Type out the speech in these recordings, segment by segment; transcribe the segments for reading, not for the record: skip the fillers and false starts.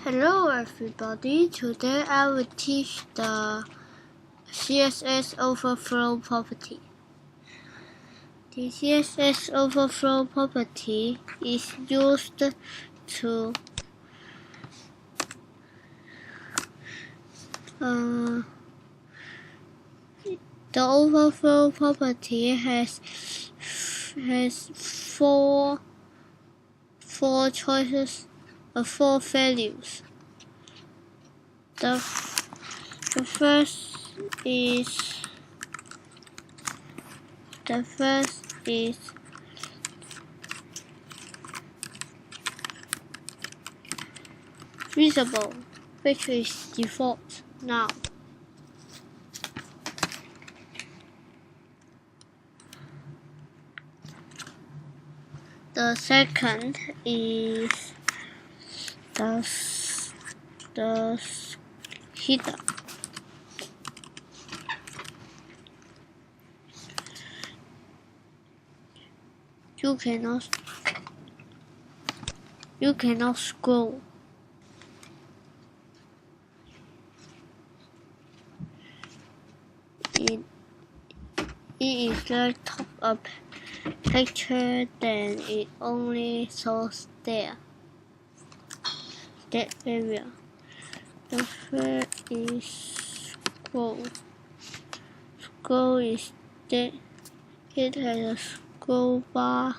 Hello everybody, today I will teach the CSS overflow property. The CSS overflow property is used to the overflow property has four choices of four values. The first is visible, which is default now. The second is the hidden. You cannot scroll. It is the top of picture, then it only shows that area. The third is scroll. Scroll is that it has a scroll bar.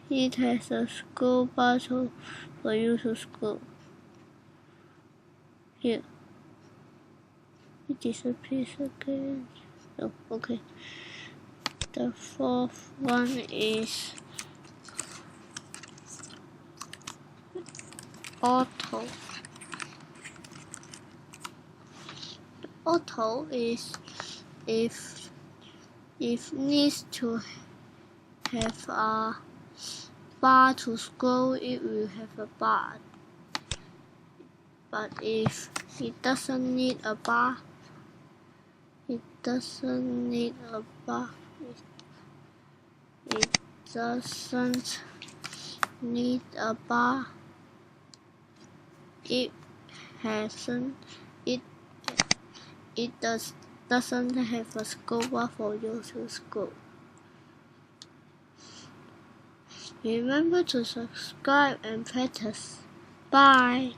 It has a scroll bar for you to scroll. Here. It disappears again. Oh, okay. The fourth one is auto. Auto is if needs to have a bar to scroll, it will have a bar. But if it doesn't need a bar, it doesn't has doesn't have a scroll bar for you to scroll. Remember to subscribe and practice. Bye.